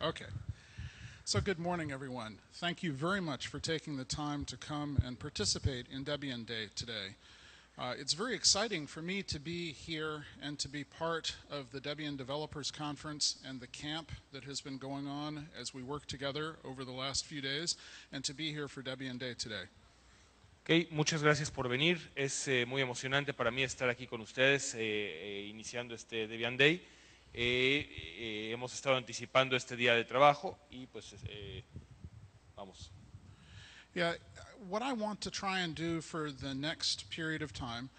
Okay. So good morning, everyone. Thank you very much for taking the time to come and participate in Debian Day today. It's very exciting for me to be here and to be part of the Debian Developers Conference and the camp that has been going on as we work together over the last few days, and to be here for Debian Day today. Okay, muchas gracias por venir. Es muy emocionante para mí estar aquí con ustedes iniciando este Debian Day. Hemos estado anticipando este día de trabajo y pues vamos. Yeah, what I want to try and do for the next period of time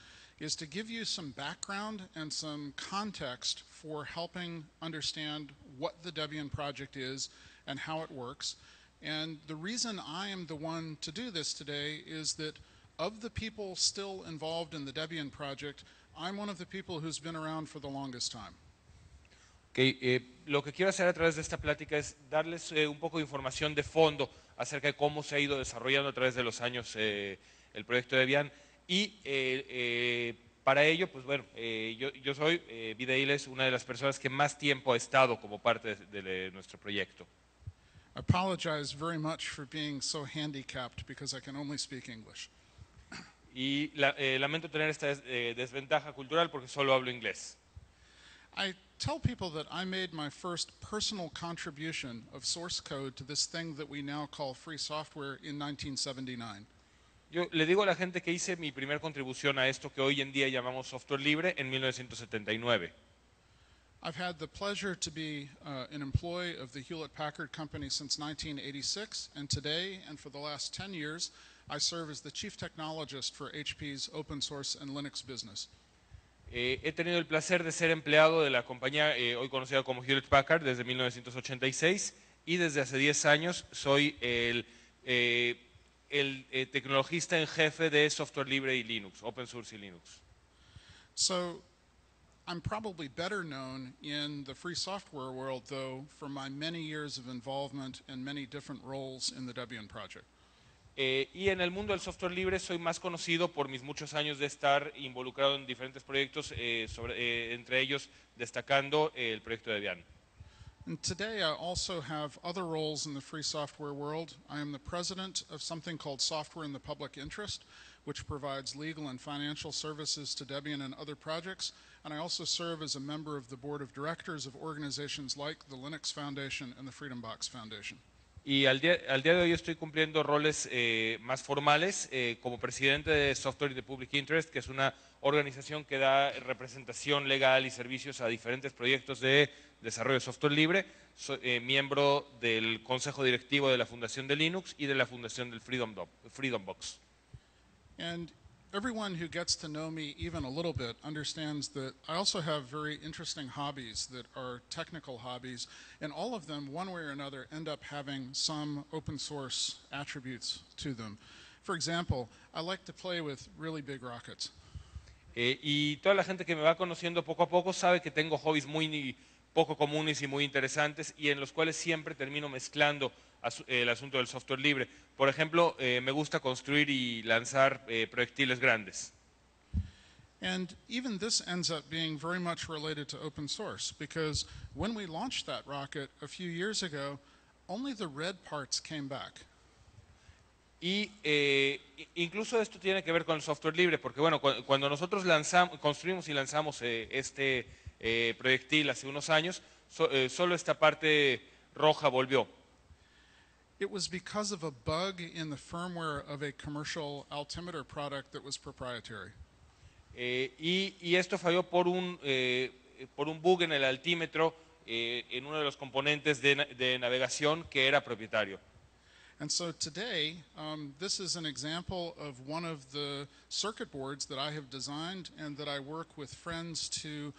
is to give you some background and some context for helping understand what the Debian project is and how it works. And the reason I am the one to do this today is that of the people still involved in the Debian project, I'm one of the people who's been around for the longest time. Okay, lo que quiero hacer a través de esta plática es darles un poco de información de fondo acerca de cómo se ha ido desarrollando a través de los años el proyecto Debian y para ello, pues bueno, yo soy Videiles, una de las personas que más tiempo ha estado como parte de nuestro proyecto. I apologize very much for being so handicapped because I can only speak English. Y lamento tener esta desventaja cultural porque solo hablo inglés. I tell people that I made my first personal contribution of source code to this thing that we now call free software in 1979. Yo le digo a la gente que hice mi primera contribución a esto que hoy en día llamamos software libre en 1979. I've had the pleasure to be an employee of the Hewlett-Packard Company since 1986, and today, and for the last 10 years, I serve as the chief technologist for HP's open source and Linux business. He tenido el placer de ser empleado de la compañía hoy conocida como Hewlett-Packard desde 1986 y desde hace 10 años soy el tecnologista en jefe de software libre y Linux, open source y Linux. So I'm probably better known in the free software world, though, for my many years of involvement and many different roles in the Debian project. Y en el mundo del software libre soy más conocido por mis muchos años de estar involucrado en diferentes proyectos, entre ellos destacando el proyecto Debian. And today I also have other roles in the free software world. I am the president of something called Software in the Public Interest, which provides legal and financial services to Debian and other projects. And I also serve as a member of the board of directors of organizations like the Linux Foundation and the Freedom Box Foundation. Y al día de hoy estoy cumpliendo roles más formales como presidente de Software in the Public Interest, que es una organización que da representación legal y servicios a diferentes proyectos de desarrollo de software libre. Soy miembro del consejo directivo de la Fundación de Linux y de la Fundación del Freedom Box. And everyone who gets to know me even a little bit understands that I also have very interesting hobbies that are technical hobbies, and all of them, one way or another, end up having some open source attributes to them. For example, I like to play with really big rockets. Y toda la gente que me va conociendo poco a poco sabe que tengo hobbies muy poco comunes y muy interesantes y en los cuales siempre termino mezclando el asunto del software libre. Por ejemplo, me gusta construir y lanzar proyectiles grandes. And even this ends up being very much related to open source, because when we launched that rocket a few years ago, only the red parts came back. Y incluso esto tiene que ver con el software libre, porque bueno, cuando nosotros construimos y lanzamos este proyectil hace unos años, solo esta parte roja volvió. It was because of a bug in the firmware of a commercial altimeter product that was proprietary. Y esto falló por un bug en el altímetro en uno de los componentes de navegación que era propietario. And so today, this is an example of one of the circuit boards that I have designed and that I work with friends to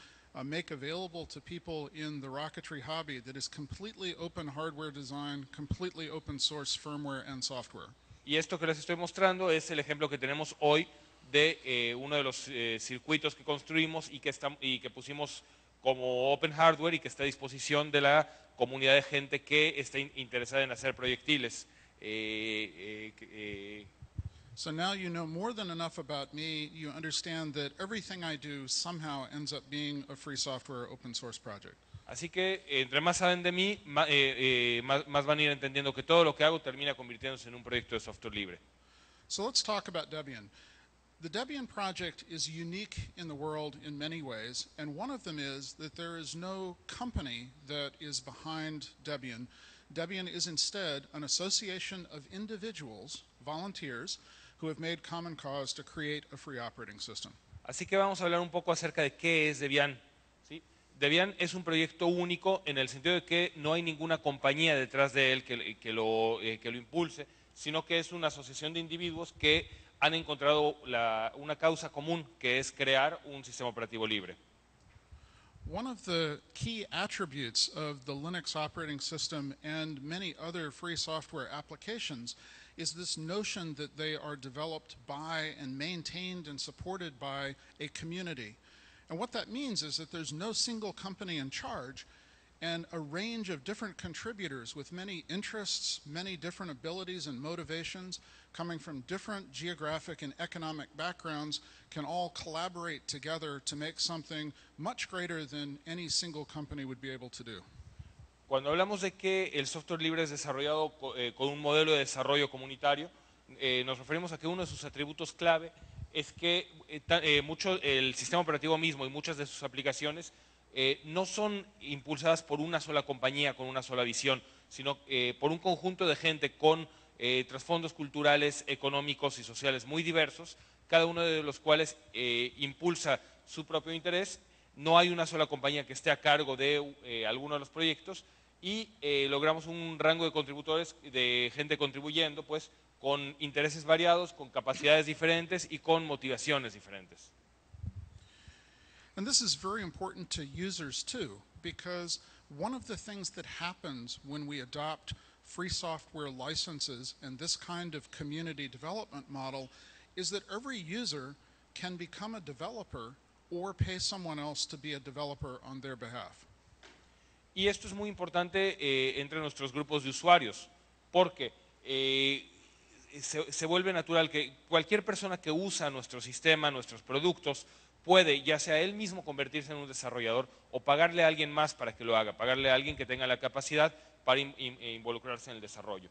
make available to people in the rocketry hobby, that is completely open hardware design, completely open source firmware and software. Y esto que les estoy mostrando es el ejemplo que tenemos hoy de uno de los circuitos que construimos y que pusimos como open hardware y que está a disposición de la comunidad de gente que está interesada en hacer proyectiles. So now you know more than enough about me. You understand that everything I do somehow ends up being a free software open source project. Así que entre más saben de mí, más van a ir entendiendo que todo lo que hago termina convirtiéndose en un proyecto de software libre. So let's talk about Debian. The Debian project is unique in the world in many ways, and one of them is that there is no company that is behind Debian. Debian is instead an association of individuals, volunteers, who have made common cause to create a free operating system. Así que vamos a hablar un poco acerca de qué es Debian. ¿Sí? Debian es un proyecto único en el sentido de que no hay ninguna compañía detrás de él que lo impulse, sino que es una asociación de individuos que han encontrado una causa común, que es crear un sistema operativo libre. One of the key attributes of the Linux operating system and many other free software applications is this notion that they are developed by and maintained and supported by a community. And what that means is that there's no single company in charge, and a range of different contributors with many interests, many different abilities and motivations coming from different geographic and economic backgrounds can all collaborate together to make something much greater than any single company would be able to do. Cuando hablamos de que el software libre es desarrollado con un modelo de desarrollo comunitario, nos referimos a que uno de sus atributos clave es que el sistema operativo mismo y muchas de sus aplicaciones no son impulsadas por una sola compañía con una sola visión, sino por un conjunto de gente con trasfondos culturales, económicos y sociales muy diversos, cada uno de los cuales impulsa su propio interés. No hay una sola compañía que esté a cargo de alguno de los proyectos y logramos un rango de contributores, de gente contribuyendo, pues, con intereses variados, con capacidades diferentes y con motivaciones diferentes. And this is very important to users too, because one of the things that happens when we adopt free software licenses and this kind of community development model is that every user can become a developer or pay someone else to be a developer on their behalf. Y esto es muy importante entre nuestros grupos de usuarios, porque se vuelve natural que cualquier persona que usa nuestro sistema, nuestros productos, puede, ya sea él mismo, convertirse en un desarrollador o pagarle a alguien más para que lo haga, pagarle a alguien que tenga la capacidad para involucrarse en el desarrollo.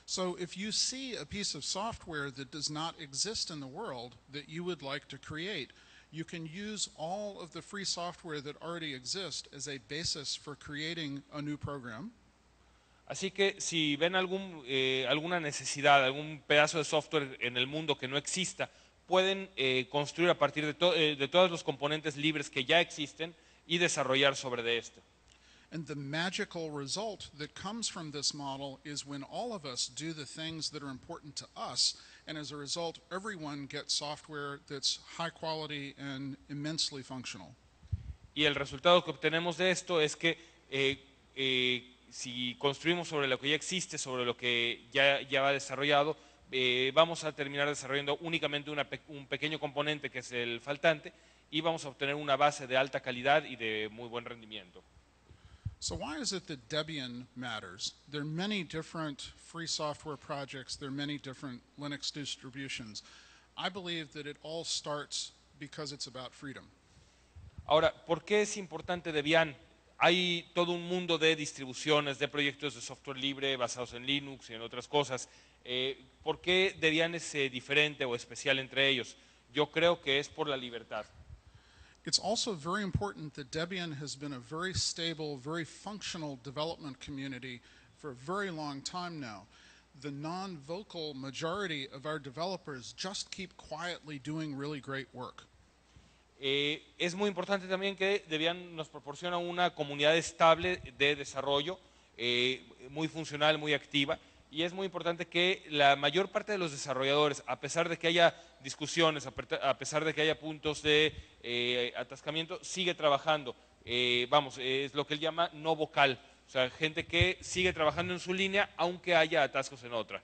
So if you see a piece of software that does not exist in the world that you would like to create, you can use all of the free software that already exists as a basis for creating a new program. Así que si ven alguna necesidad, algún pedazo de software en el mundo que no exista, pueden construir a partir de todos los componentes libres que ya existen y desarrollar sobre de esto. And the magical result that comes from this model is when all of us do the things that are important to us, and as a result, everyone gets software that's high quality and immensely functional. Y el resultado que obtenemos de esto es que si construimos sobre lo que ya existe, sobre lo que ya va desarrollado, vamos a terminar desarrollando únicamente un pequeño componente que es el faltante y vamos a obtener una base de alta calidad y de muy buen rendimiento. So why is it that Debian matters? There are many different free software projects, there are many different Linux distributions. I believe that it all starts because it's about freedom. Ahora, ¿por qué es importante Debian? Hay todo un mundo de distribuciones, de proyectos de software libre basados en Linux y en otras cosas. ¿Por qué Debian es diferente o especial entre ellos? Yo creo que es por la libertad. It's also very important that Debian has been a very stable, very functional development community for a very long time now. The non-vocal majority of our developers just keep quietly doing really great work. Es muy importante también que Debian nos proporciona una comunidad estable de desarrollo, muy funcional, muy activa, y es muy importante que la mayor parte de los desarrolladores, a pesar de que haya discusiones, a pesar de que haya puntos de atascamiento, sigue trabajando. Es lo que él llama no vocal, o sea, gente que sigue trabajando en su línea aunque haya atascos en otra.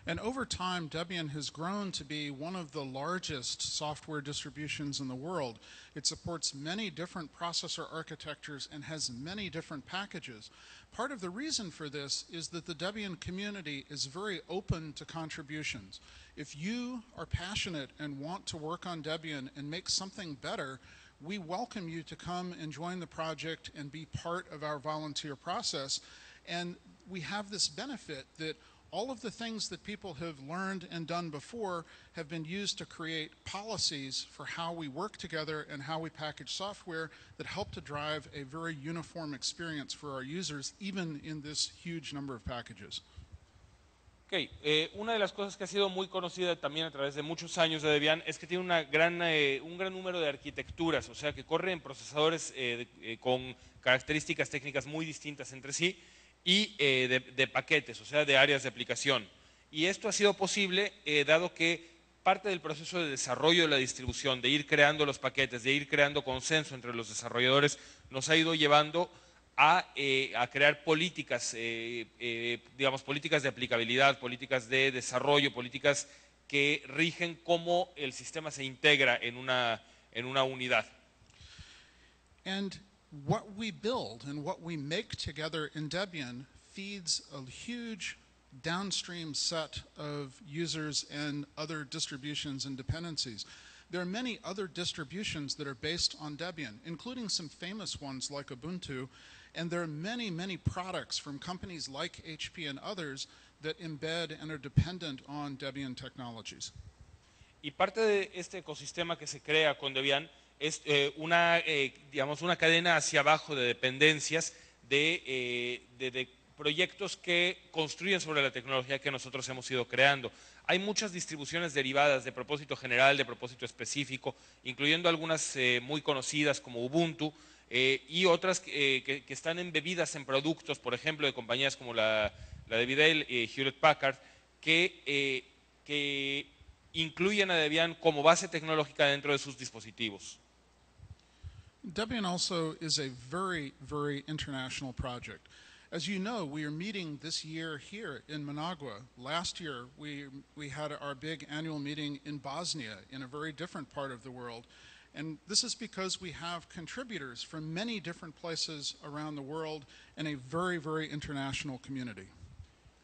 And over time, Debian has grown to be one of the largest software distributions in the world. It supports many different processor architectures and has many different packages. Part of the reason for this is that the Debian community is very open to contributions. If you are passionate and want to work on Debian and make something better, we welcome you to come and join the project and be part of our volunteer process. And we have this benefit that all of the things that people have learned and done before have been used to create policies for how we work together and how we package software that help to drive a very uniform experience for our users, even in this huge number of packages. Ok, una de las cosas que ha sido muy conocida también a través de muchos años de Debian es que tiene un gran número de arquitecturas, o sea que corre en procesadores con características técnicas muy distintas entre sí y de paquetes, o sea de áreas de aplicación. Y esto ha sido posible dado que parte del proceso de desarrollo de la distribución, de ir creando los paquetes, de ir creando consenso entre los desarrolladores, nos ha ido llevando a crear políticas, digamos, políticas de aplicabilidad, políticas de desarrollo, políticas que rigen cómo el sistema se integra en una unidad. And what we build and what we make together in Debian feeds a huge downstream set of users and other distributions and dependencies. There are many other distributions that are based on Debian, including some famous ones like Ubuntu, and there are many, many products from companies like HP and others that embed and are dependent on Debian technologies. Y parte de este ecosistema que se crea con Debian es digamos, una cadena hacia abajo de dependencias de proyectos que construyen sobre la tecnología que nosotros hemos ido creando. Hay muchas distribuciones derivadas de propósito general, de propósito específico, incluyendo algunas muy conocidas como Ubuntu y otras que están embebidas en productos, por ejemplo, de compañías como la de Dell y Hewlett Packard, que incluyen a Debian como base tecnológica dentro de sus dispositivos. Debian also is a very, very international project. As you know, we are meeting this year here in Managua. Last year, we had our big annual meeting in Bosnia, in a very different part of the world. And this is because we have contributors from many different places around the world and a very, very international community.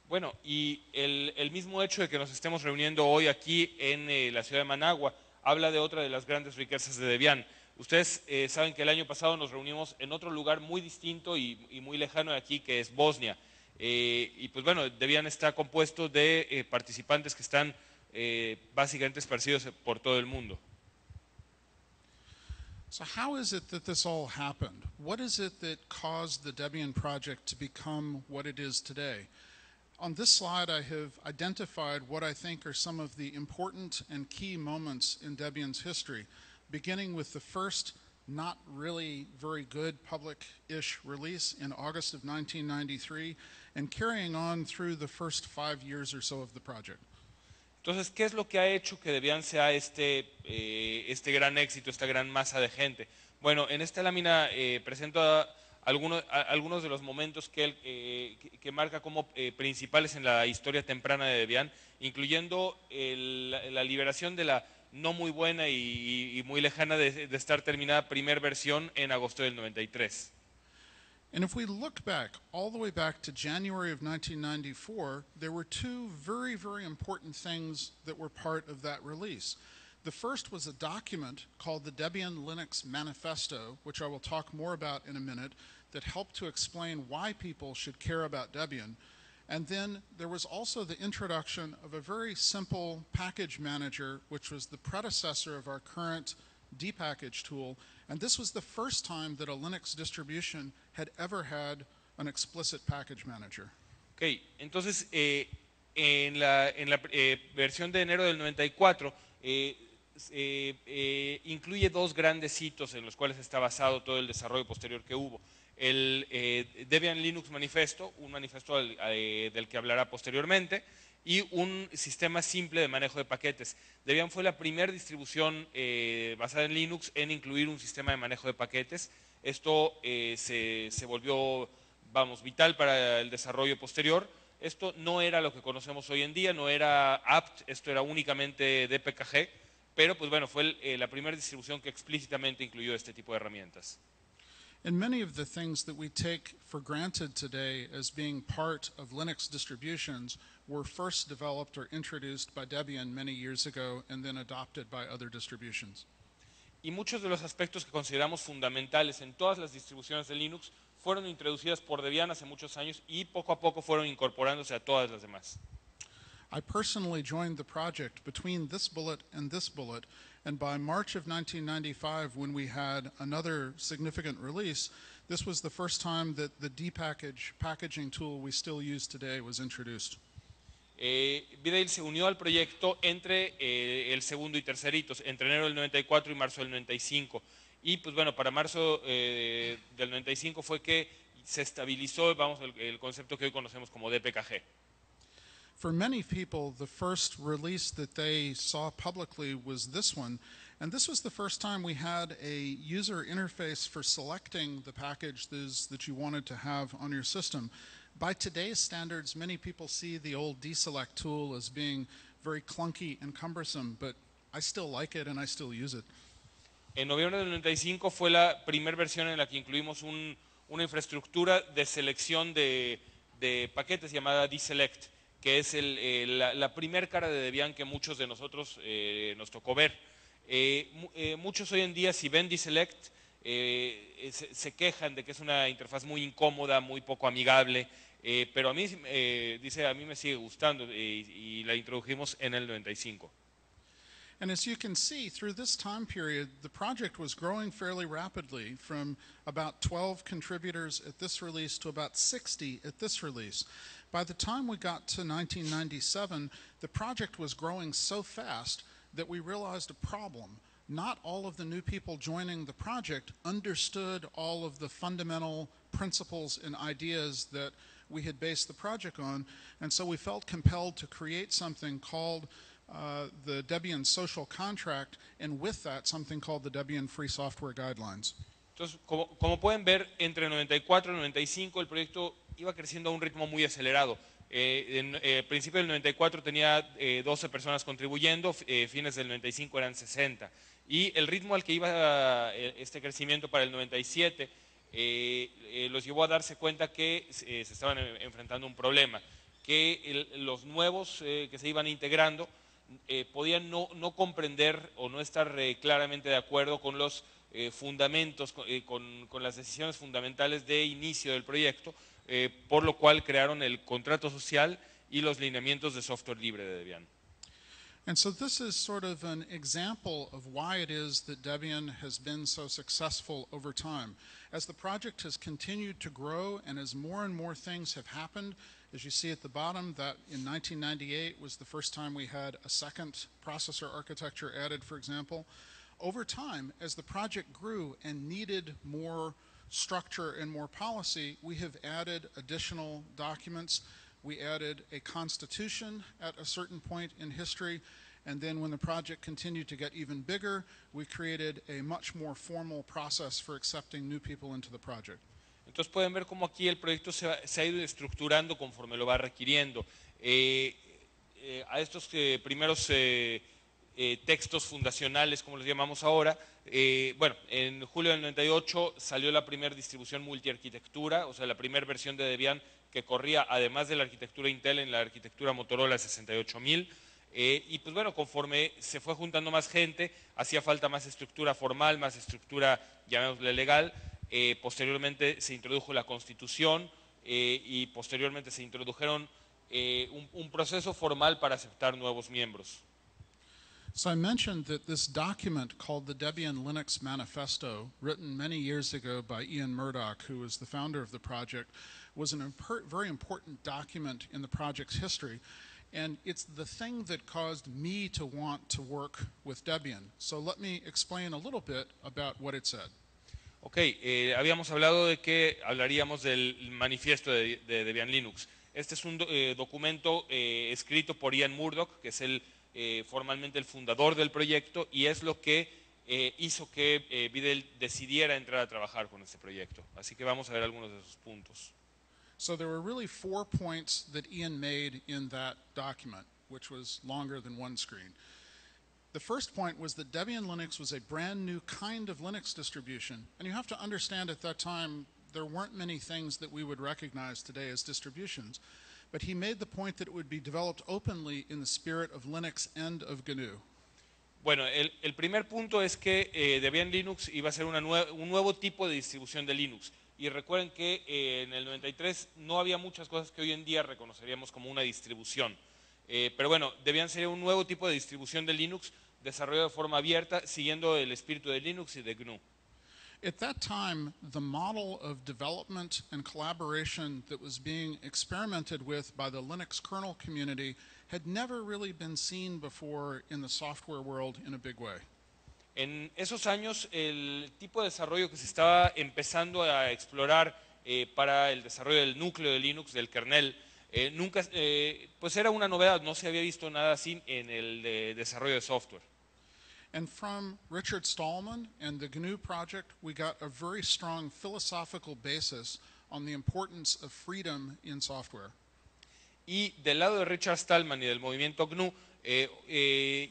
Bueno, y el mismo hecho de que nos estemos reuniendo hoy aquí en la ciudad de Managua habla de otra de las grandes riquezas de Debian. Ustedes saben que el año pasado nos reunimos en otro lugar muy distinto y muy lejano de aquí, que es Bosnia. Y pues bueno, Debian está compuesto de participantes que están básicamente esparcidos por todo el mundo. So how is it that this all happened? What is it that caused the Debian project to become what it is today? On this slide, I have identified what I think are some of the important and key moments in Debian's history, beginning with the first not really very good public-ish release in August of 1993 and carrying on through the first 5 years or so of the project. Entonces, ¿qué es lo que ha hecho que Debian sea este gran éxito, esta gran masa de gente? Bueno, en esta lámina presento algunos de los momentos que marca como principales en la historia temprana de Debian, incluyendo la liberación de la no muy buena y muy lejana de estar terminada primera versión en agosto del 93. And if we look back, all the way back to January of 1994, there were two very, very important things that were part of that release. The first was a document called the Debian Linux Manifesto, which I will talk more about in a minute, that helped to explain why people should care about Debian. And then there was also the introduction of a very simple package manager, which was the predecessor of our current dpackage tool. And this was the first time that a Linux distribution had ever had an explicit package manager. Ok, entonces en la versión de enero del 94 incluye dos grandes hitos en los cuales está basado todo el desarrollo posterior que hubo. El Debian Linux Manifesto, un manifiesto del que hablará posteriormente, y un sistema simple de manejo de paquetes. Debian fue la primera distribución basada en Linux en incluir un sistema de manejo de paquetes. Esto se volvió, vamos, vital para el desarrollo posterior. Esto no era lo que conocemos hoy en día, no era apt, esto era únicamente DPKG, pero pues bueno, fue la primera distribución que explícitamente incluyó este tipo de herramientas. And many of the things that we take for granted today as being part of Linux distributions were first developed or introduced by Debian many years ago and then adopted by other distributions. y muchos de los aspectos que consideramos fundamentales en todas las distribuciones de Linux fueron introducidas por Debian hace muchos años y poco a poco fueron incorporándose a todas las demás. I personally joined the project between this bullet and this bullet, and by March of 1995, when we had another significant release, this was the first time that the packaging tool we still use today was introduced. Vidal se unió al proyecto entre el segundo y tercer hitos, entre enero del 94 y marzo del 95. Y pues bueno, para marzo del 95 fue que se estabilizó, vamos, el concepto que hoy conocemos como DPKG. For many people, the first release that they saw publicly was this one, and this was the first time we had a user interface for selecting the packages that you wanted to have on your system. By today's standards, many people see the old deselect tool as being very clunky and cumbersome, but I still like it and I still use it. En noviembre del 95 fue la primera versión en la que incluimos una infraestructura de selección de paquetes llamada deselect, que es la primer cara de Debian que muchos de nosotros nos tocó ver. Muchos hoy en día, si ven deselect, se quejan de que es una interfaz muy incómoda, muy poco amigable, pero a mí, a mí me sigue gustando y la introdujimos en el 95. And as you can see, through this time period, the project was growing fairly rapidly from about 12 contributors at this release to about 60 at this release. By the time we got to 1997, the project was growing so fast that we realized a problem. Not all of the new people joining the project understood all of the fundamental principles and ideas that we had based the project on, and so we felt compelled to create something called the Debian Social Contract, and with that, something called the Debian Free Software Guidelines. Entonces, como pueden ver, entre 94 y 95 el proyecto iba creciendo a un ritmo muy acelerado. En principio del 94 tenía 12 personas contribuyendo, fines del 95 eran 60. Y el ritmo al que iba este crecimiento para el 97 los llevó a darse cuenta que se estaban enfrentando a un problema, que los nuevos que se iban integrando podían no comprender o no estar claramente de acuerdo con los fundamentos, con las decisiones fundamentales de inicio del proyecto, por lo cual crearon el contrato social y los lineamientos de software libre de Debian. And so this is sort of an example of why it is that Debian has been so successful over time. As the project has continued to grow and as more and more things have happened, as you see at the bottom, that in 1998 was the first time we had a second processor architecture added, for example. Over time, as the project grew and needed more structure and more policy, we have added additional documents. We added a constitution at a certain point in history, and then when the project continued to get even bigger, we created a much more formal process for accepting new people into the project. Entonces pueden ver cómo aquí el proyecto se ha ido estructurando conforme lo va requiriendo. A estos primeros textos fundacionales, como los llamamos ahora, bueno, en julio del 98 salió la primera distribución multiarquitectura, o sea, la primera versión de Debian que corría, además de la arquitectura Intel, en la arquitectura Motorola 68000. Y pues bueno, conforme se fue juntando más gente, hacía falta más estructura formal, más estructura, llamémosle legal. Posteriormente se introdujo la Constitución y posteriormente se introdujeron un proceso formal para aceptar nuevos miembros. So I mentioned that this document called the Debian Linux Manifesto, written many years ago by Ian Murdoch, who was the founder of the project, was a very important document in the project's history. And it's the thing that caused me to want to work with Debian. So let me explain a little bit about what it said. Ok, habíamos hablado de que hablaríamos del manifiesto de Debian Linux. Este es un documento escrito por Ian Murdoch, que es formalmente el fundador del proyecto, y es lo que hizo que Vidal decidiera entrar a trabajar con este proyecto. Así que vamos a ver algunos de sus puntos. So there were really 4 points that Ian made in that document, which was longer than one screen. The first point was that Debian Linux was a brand new kind of Linux distribution. And you have to understand at that time, there weren't many things that we would recognize today as distributions. But he made the point that it would be developed openly in the spirit of Linux and of GNU. Bueno, el primer punto es que Debian Linux iba a ser un nuevo tipo de distribución de Linux. Y recuerden que en el 93 no había muchas cosas que hoy en día reconoceríamos como una distribución. Pero bueno, Debian sería un nuevo tipo de distribución de Linux desarrollado de forma abierta, siguiendo el espíritu de Linux y de GNU. At that time, the model of development and collaboration that was being experimented with by the Linux kernel community had never really been seen before in the software world in a big way. En esos años, el tipo de desarrollo que se estaba empezando a explorar para el desarrollo del núcleo de Linux, del kernel, nunca, pues era una novedad, no se había visto nada así en el desarrollo de software. And from Richard Stallman and the GNU project, we got a very strong philosophical basis on the importance of freedom in software. Y del lado de Richard Stallman y del movimiento GNU,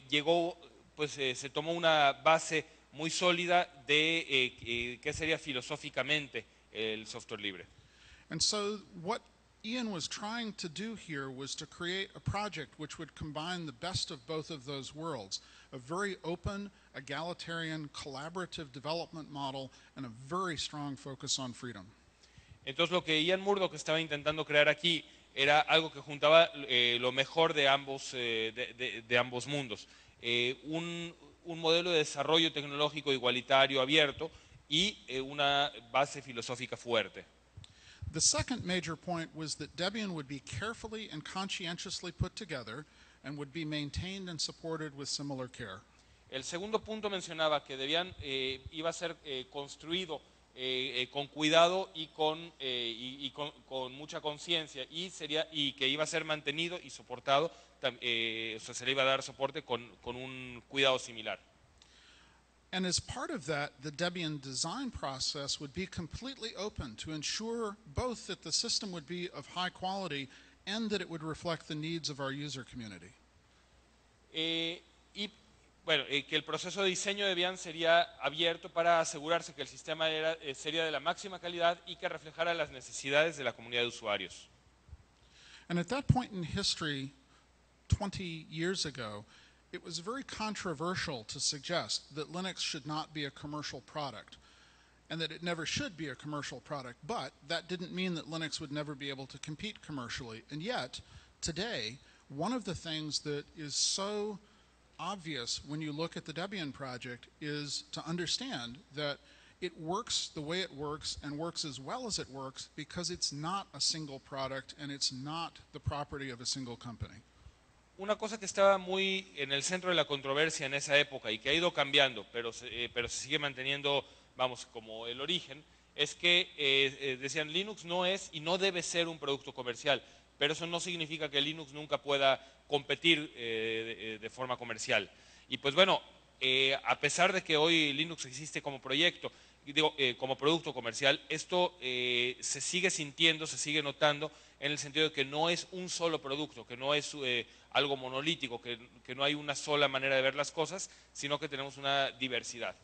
llegó, pues se tomó una base muy sólida de qué sería filosóficamente el software libre. And so what Ian was trying to do here was to create a project which would combine the best of both of those worlds, a very open, egalitarian, collaborative development model, and a very strong focus on freedom. Entonces lo que Ian Murdoch estaba intentando crear aquí era algo que juntaba lo mejor de ambos mundos. Un modelo de desarrollo tecnológico igualitario, abierto, y una base filosófica fuerte. The second major point was that Debian would be carefully and conscientiously put together and would be maintained and supported with similar care. El segundo punto mencionaba que Debian iba a ser construido con cuidado y con mucha conciencia y que iba a ser mantenido y soportado, o sea, se le iba a dar soporte con un cuidado similar. And as part of that, the Debian design process would be completely open to ensure both that the system would be of high quality and that it would reflect the needs of our user community. Y bueno, que el proceso de diseño de Debian sería abierto para asegurarse que el sistema sería de la máxima calidad y que reflejara las necesidades de la comunidad de usuarios. And at that point in history, 20 years ago, it was very controversial to suggest that Linux should not be a commercial product and that it never should be a commercial product, but that didn't mean that Linux would never be able to compete commercially. And yet, today, one of the things that is so obvious when you look at the Debian project is to understand that it works the way it works and works as well as it works because it's not a single product and it's not the property of a single company. Una cosa que estaba muy en el centro de la controversia en esa época y que ha ido cambiando, pero se sigue manteniendo, vamos, como el origen, es que decían Linux no es y no debe ser un producto comercial, pero eso no significa que Linux nunca pueda competir de forma comercial. Y pues bueno, a pesar de que hoy Linux existe como proyecto, como producto comercial, esto se sigue sintiendo, se sigue notando en el sentido de que no es un solo producto, que no es algo monolítico, que no hay una sola manera de ver las cosas, sino que tenemos una diversidad.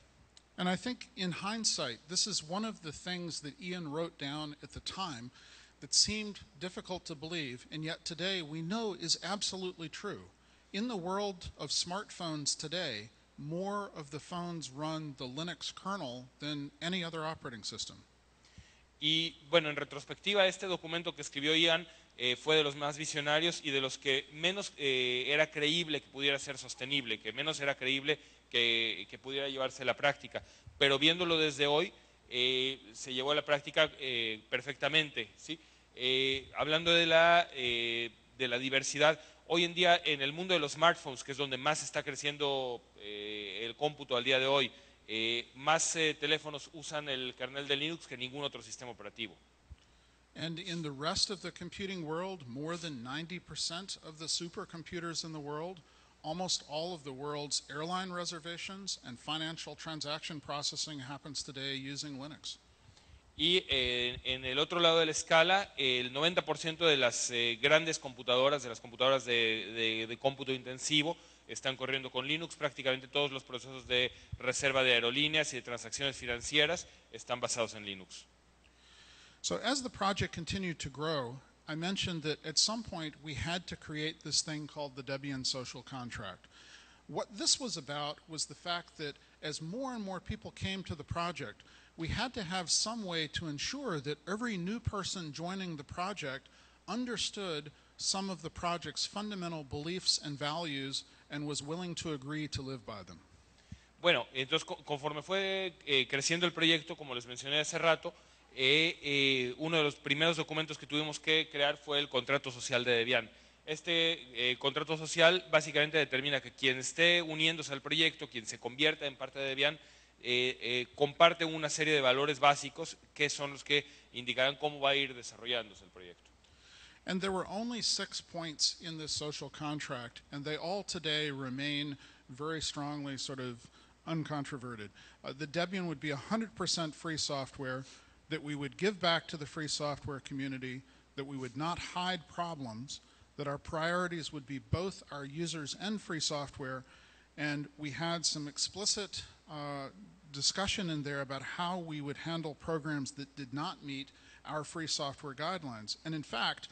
And I think in hindsight, this is one of the things that Ian wrote down at the time that seemed difficult to believe, and yet today we know is absolutely true. In the world of smartphones today, more of the phones run the Linux kernel than any other operating system. Y bueno, en retrospectiva, este documento que escribió Ian fue de los más visionarios y de los que menos era creíble que pudiera ser sostenible, que menos era creíble que pudiera llevarse a la práctica. Pero viéndolo desde hoy, se llevó a la práctica perfectamente, ¿sí? Hablando de la diversidad, hoy en día en el mundo de los smartphones, que es donde más está creciendo el cómputo al día de hoy, más teléfonos usan el kernel de Linux que ningún otro sistema operativo. And in the rest of the computing world, more than 90% of the supercomputers in the world, almost all of the world's airline reservations and financial transaction processing happens today using Linux. Y en el otro lado de la escala, el 90% de las grandes computadoras, de las computadoras de cómputo intensivo, están corriendo con Linux. Prácticamente todos los procesos de reserva de aerolíneas y de transacciones financieras están basados en Linux. So as the project continued to grow, I mentioned that at some point we had to create this thing called the Debian social contract. What this was about was the fact that as more and more people came to the project, we had to have some way to ensure that every new person joining the project understood some of the project's fundamental beliefs and values and was willing to agree to live by them. Bueno, entonces conforme fue creciendo el proyecto, como les mencioné hace rato, uno de los primeros documentos que tuvimos que crear fue el contrato social de Debian. Este contrato social básicamente determina que quien esté uniéndose al proyecto, quien se convierta en parte de Debian, comparte una serie de valores básicos que son los que indicarán cómo va a ir desarrollándose el proyecto. And there were only 6 points in this social contract, and they all today remain very strongly sort of uncontroverted. The Debian would be 100% free software, that we would give back to the free software community, that we would not hide problems, that our priorities would be both our users and free software, and we had some explicit discussion in there about how we would handle programs that did not meet our free software guidelines. And in fact,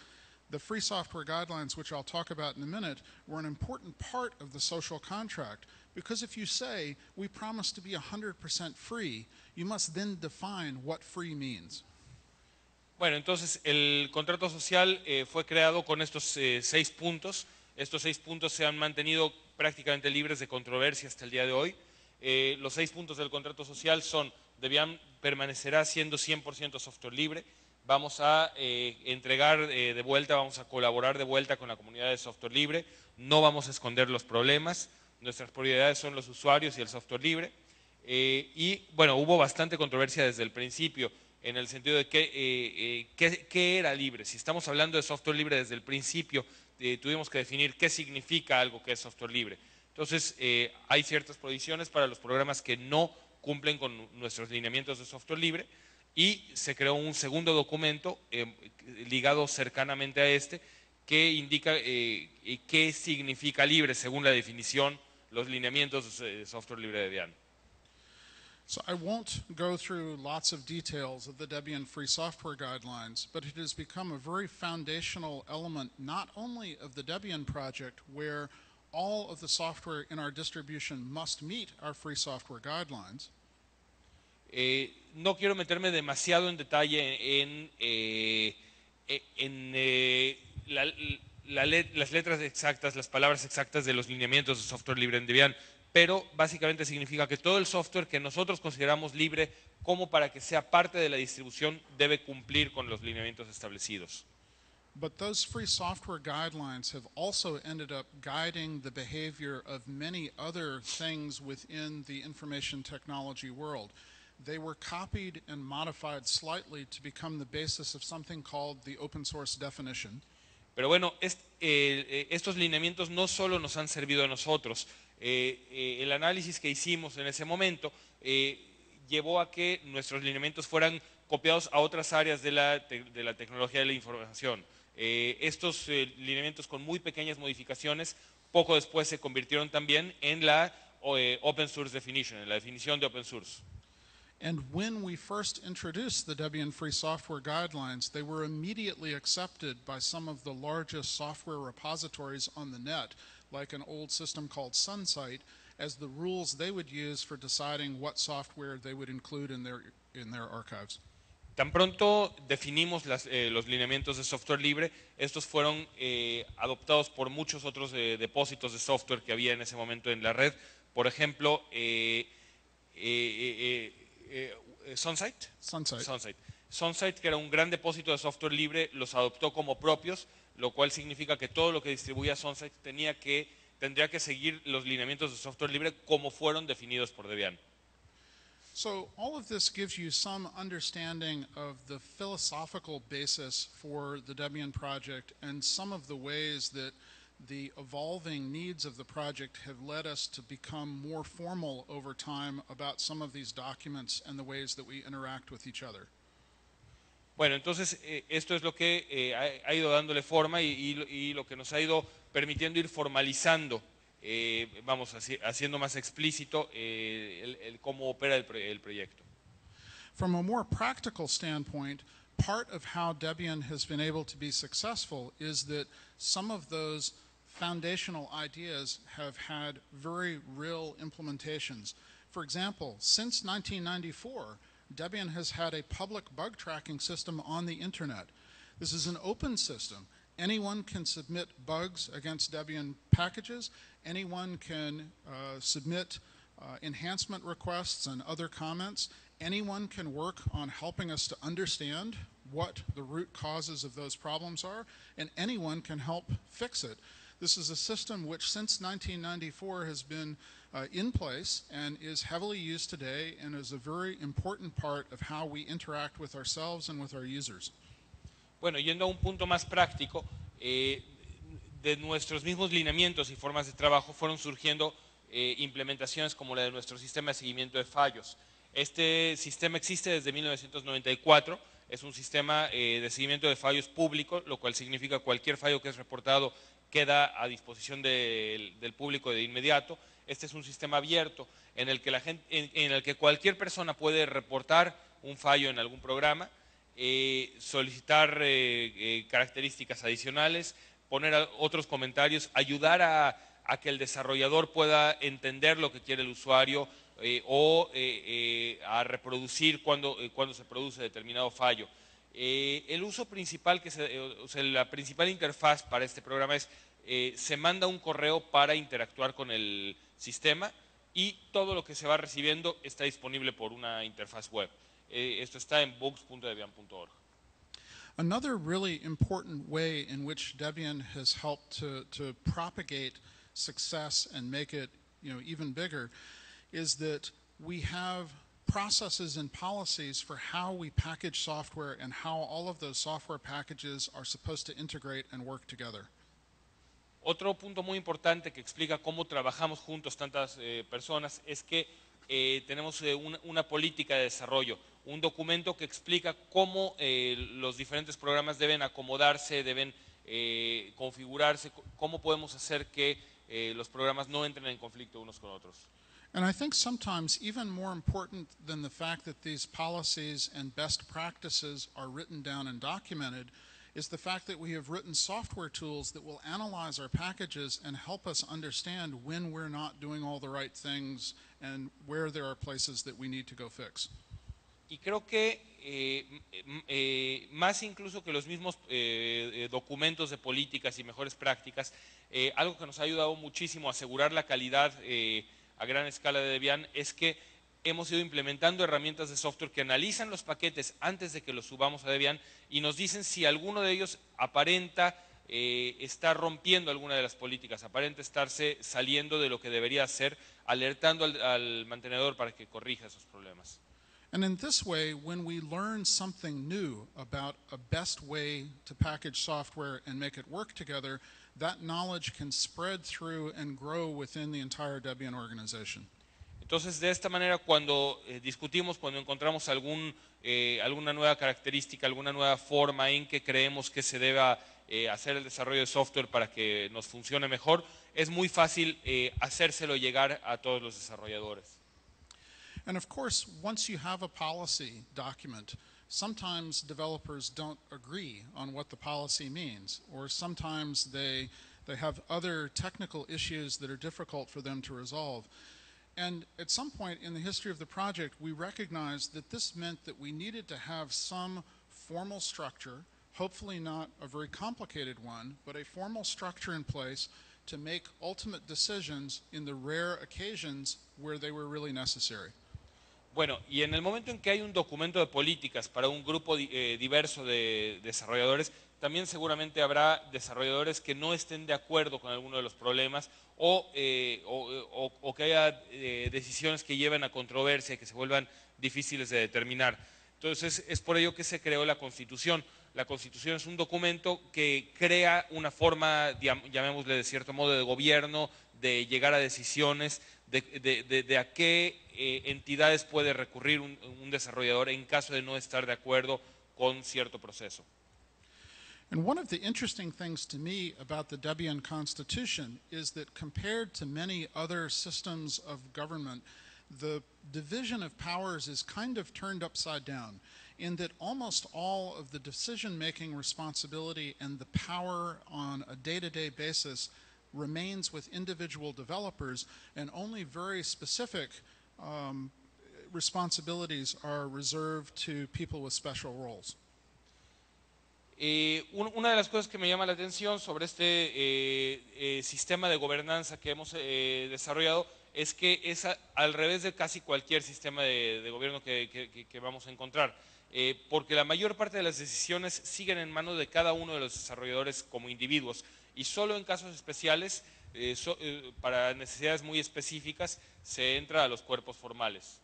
the free software guidelines, which I'll talk about in a minute, were an important part of the social contract, because if you say, we promise to be 100% free, you must then define what free means. Bueno, entonces el contrato social fue creado con estos 6 puntos. Estos 6 puntos se han mantenido prácticamente libres de controversia hasta el día de hoy. Los 6 puntos del contrato social son: Debian permanecerá siendo 100% software libre, vamos a entregar de vuelta, vamos a colaborar de vuelta con la comunidad de software libre, no vamos a esconder los problemas, nuestras prioridades son los usuarios y el software libre. Y bueno, hubo bastante controversia desde el principio, en el sentido de qué era libre. Si estamos hablando de software libre desde el principio, tuvimos que definir qué significa algo que es software libre. Entonces, hay ciertas prohibiciones para los programas que no cumplen con nuestros lineamientos de software libre, y se creó un segundo documento ligado cercanamente a este, que indica qué significa libre según la definición, los lineamientos de software libre de Debian. So I won't go through lots of details of the Debian Free Software Guidelines, but it has become a very foundational element not only of the Debian project, where all of the software in our distribution must meet our free software guidelines. No quiero meterme demasiado en detalle las letras exactas, las palabras exactas de los lineamientos de software libre en Debian, pero básicamente significa que todo el software que nosotros consideramos libre como para que sea parte de la distribución debe cumplir con los lineamientos establecidos. But those free software guidelines have also ended up guiding the behavior of many other things within the information technology world. They were copied and modified slightly to become the basis of something called the open source definition. Pero bueno, estos lineamientos no solo nos han servido a nosotros. El análisis que hicimos en ese momento llevó a que nuestros lineamientos fueran copiados a otras áreas de la tecnología de la información. Estos lineamientos, con muy pequeñas modificaciones, poco después se convirtieron también en la open source definition, en la definición de open source. And when we first introduced the Debian Free Software Guidelines, they were immediately accepted by some of the largest software repositories on the net, like an old system called Sunsight, as the rules they would use for deciding what software they would include in their archives. Tan pronto definimos los lineamientos de software libre, estos fueron adoptados por muchos otros depósitos de software que había en ese momento en la red. Por ejemplo, Sunsight, que era un gran depósito de software libre, los adoptó como propios, lo cual significa que todo lo que distribuía Sunsight tendría que seguir los lineamientos de software libre como fueron definidos por Debian. So all of this gives you some understanding of the philosophical basis for the Debian project and some of the ways that the evolving needs of the project have led us to become more formal over time about some of these documents and the ways that we interact with each other. Bueno, entonces esto es lo que ha ido dándole forma y lo que nos ha ido permitiendo ir formalizando, haciendo más explícito cómo opera el proyecto. From a more practical standpoint, part of how Debian has been able to be successful is that some of those foundational ideas have had very real implementations. For example, since 1994, Debian has had a public bug tracking system on the internet. This is an open system. Anyone can submit bugs against Debian packages. Anyone can submit enhancement requests and other comments. Anyone can work on helping us to understand what the root causes of those problems are, and anyone can help fix it. This is a system which since 1994 has been in place and is heavily used today and is a very important part of how we interact with ourselves and with our users. Bueno, yendo a un punto más práctico, de nuestros mismos lineamientos y formas de trabajo fueron surgiendo implementaciones como la de nuestro sistema de seguimiento de fallos. Este sistema existe desde 1994, es un sistema de seguimiento de fallos público, lo cual significa que cualquier fallo que es reportado queda a disposición del público de inmediato. Este es un sistema abierto en el que cualquier persona puede reportar un fallo en algún programa, solicitar características adicionales, poner otros comentarios, ayudar a que el desarrollador pueda entender lo que quiere el usuario o a reproducir cuando se produce determinado fallo. El uso principal, la principal interfaz para este programa es se manda un correo para interactuar con el sistema y todo lo que se va recibiendo está disponible por una interfaz web. Esto está en bugs.debian.org. Another really important way in which Debian has helped to propagate success and make it even bigger is that we have processes and policies for how we package software and how all of those software packages are supposed to integrate and work together. Otro punto muy importante que explica cómo trabajamos juntos tantas personas es que tenemos una política de desarrollo, un documento que explica cómo los diferentes programas deben acomodarse, deben configurarse, cómo podemos hacer que los programas no entren en conflicto unos con otros. And I think sometimes even more important than the fact that these policies and best practices are written down and documented is the fact that we have written software tools that will analyze our packages and help us understand when we're not doing all the right things and where there are places that we need to go fix. Y creo que más incluso que los mismos documentos de políticas y mejores prácticas, algo que nos ha ayudado muchísimo a asegurar la calidad a gran escala de Debian es que hemos ido implementando herramientas de software que analizan los paquetes antes de que los subamos a Debian y nos dicen si alguno de ellos aparenta estar rompiendo alguna de las políticas, aparenta estarse saliendo de lo que debería hacer, alertando al mantenedor para que corrija esos problemas. And in this way, when we learn something new about a best way to package software and make it work together, that knowledge can spread through and grow within the entire Debian organization. Entonces, de esta manera, cuando discutimos, cuando encontramos alguna nueva característica, alguna nueva forma en que creemos que se deba hacer el desarrollo de software para que nos funcione mejor, es muy fácil hacérselo llegar a todos los desarrolladores. And of course, once you have a policy document, sometimes developers don't agree on what the policy means, or sometimes they have other technical issues that are difficult for them to resolve. And at some point in the history of the project, we recognized that this meant that we needed to have some formal structure, hopefully not a very complicated one, but a formal structure in place to make ultimate decisions in the rare occasions where they were really necessary. Bueno, y en el momento en que hay un documento de políticas para un grupo diverso de desarrolladores, también seguramente habrá desarrolladores que no estén de acuerdo con alguno de los problemas o que haya decisiones que lleven a controversia, que se vuelvan difíciles de determinar. Entonces, es por ello que se creó la Constitución. La Constitución es un documento que crea una forma, llamémosle de cierto modo, de gobierno, de llegar a decisiones, de a qué entidades puede recurrir un desarrollador en caso de no estar de acuerdo con cierto proceso. And one of the interesting things to me about the Debian Constitution is that compared to many other systems of government, the division of powers is kind of turned upside down, in that almost all of the decision-making responsibility and the power on a day-to-day basis remains with individual developers, and only very specific responsibilities are reserved to people with special roles. Una de las cosas que me llama la atención sobre este sistema de gobernanza que hemos desarrollado es que es al revés de casi cualquier sistema de gobierno que vamos a encontrar, porque la mayor parte de las decisiones siguen en manos de cada uno de los desarrolladores como individuos, y solo en casos especiales, para necesidades muy específicas, se entra a los cuerpos formales.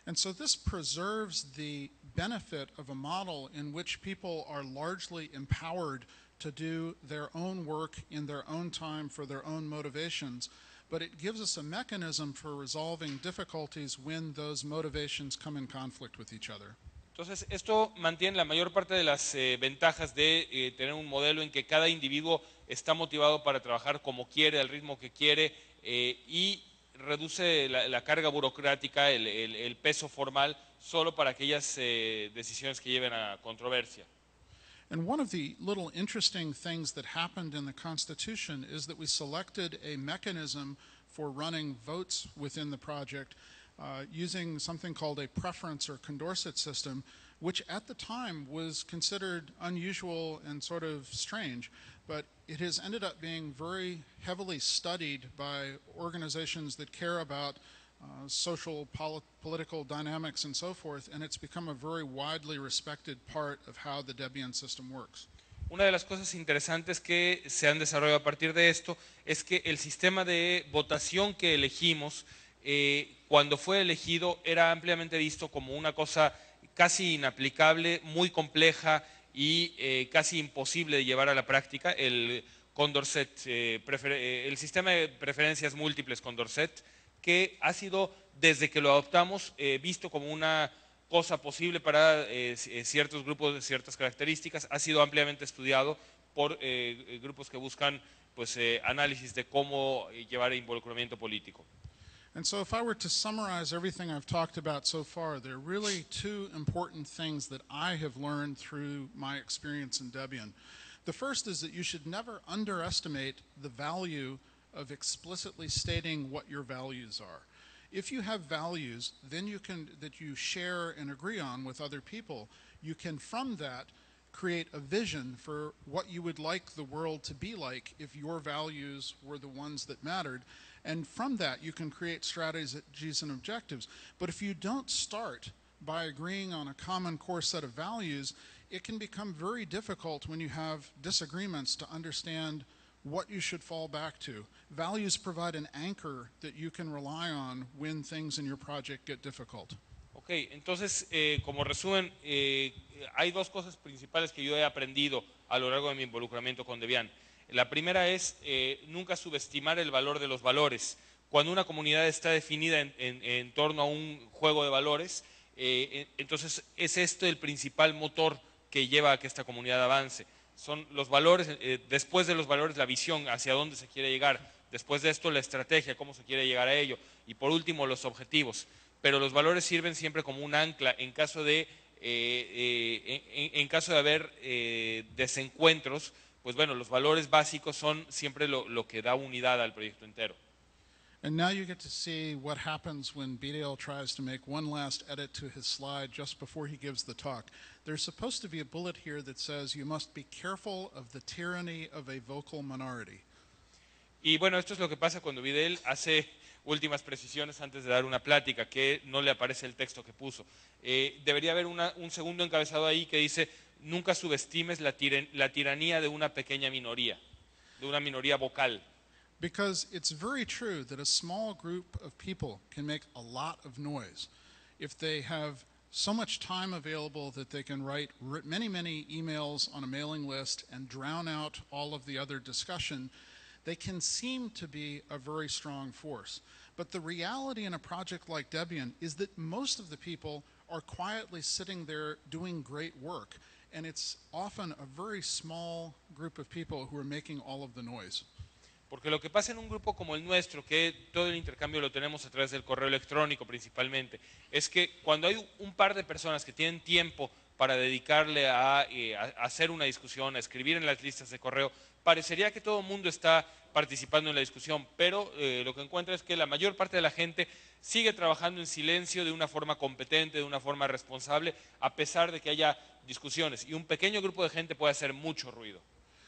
And so this preserves the benefit of a model in which people are largely empowered to do their own work in their own time for their own motivations, but it gives us a mechanism for resolving difficulties when those motivations come in conflict with each other. Entonces, esto mantiene la mayor parte de las ventajas de tener un modelo en que cada individuo está motivado para trabajar como quiere, al ritmo que quiere, y reduce la carga burocrática, el peso formal, solo para aquellas decisiones que lleven a controversia. And one of the little interesting things that happened in the Constitution is that we selected a mechanism for running votes within the project using something called a preference or Condorcet system, which at the time was considered unusual and sort of strange, but it has ended up being very heavily studied by organizations that care about social, political dynamics and so forth, and it's become a very widely respected part of how the Debian system works. Una de las cosas interesantes que se han desarrollado a partir de esto es que el sistema de votación que elegimos, cuando fue elegido, era ampliamente visto como una cosa casi inaplicable, muy compleja y casi imposible de llevar a la práctica. El Condorcet, el sistema de preferencias múltiples Condorcet, que ha sido, desde que lo adoptamos, visto como una cosa posible para ciertos grupos de ciertas características, ha sido ampliamente estudiado por grupos que buscan pues, análisis de cómo llevar involucramiento político. And so if I were to summarize everything I've talked about so far, there are really two important things that I have learned through my experience in Debian. The first is that you should never underestimate the value of explicitly stating what your values are. If you have values then that you share and agree on with other people, you can from that create a vision for what you would like the world to be like if your values were the ones that mattered. And from that, you can create strategies and objectives. But if you don't start by agreeing on a common core set of values, it can become very difficult when you have disagreements to understand what you should fall back to. Values provide an anchor that you can rely on when things in your project get difficult. Ok, entonces, como resumen, hay dos cosas principales que yo he aprendido a lo largo de mi involucramiento con Debian. La primera es nunca subestimar el valor de los valores. Cuando una comunidad está definida en torno a un juego de valores, entonces es este el principal motor que lleva a que esta comunidad avance. Son los valores, después de los valores la visión, hacia dónde se quiere llegar, después de esto la estrategia, cómo se quiere llegar a ello, y por último los objetivos. Pero los valores sirven siempre como un ancla en caso de haber desencuentros. Pues bueno, los valores básicos son siempre lo que da unidad al proyecto entero. And now you get to see what happens when BDL tries to make one last edit to his slide just before he gives the talk. There's supposed to be a bullet here that says you must be careful of the tyranny of a vocal minority. Y bueno, esto es lo que pasa cuando BDL hace últimas precisiones antes de dar una plática, que no le aparece el texto que puso. Debería haber un segundo encabezado ahí que dice: nunca subestimes la tiranía de una pequeña minoría, de una minoría vocal. Because it's very true that a small group of people can make a lot of noise. If they have so much time available that they can write many, many emails on a mailing list and drown out all of the other discussion, they can seem to be a very strong force. But the reality in a project like Debian is that most of the people are quietly sitting there doing great work. And it's often a very small group of people who are making all of the noise. Porque lo que pasa en un grupo como el nuestro, que todo el intercambio lo tenemos a través del correo electrónico principalmente, es que cuando hay un par de personas que tienen tiempo para dedicarle a hacer una discusión, a escribir en las listas de correo, parecería que todo el mundo está participando en la discusión, pero lo que encuentro es que la mayor parte de la gente sigue trabajando en silencio de una forma competente, de una forma responsable, a pesar de que haya discusiones, y un pequeño grupo de gente puede hacer mucho ruido.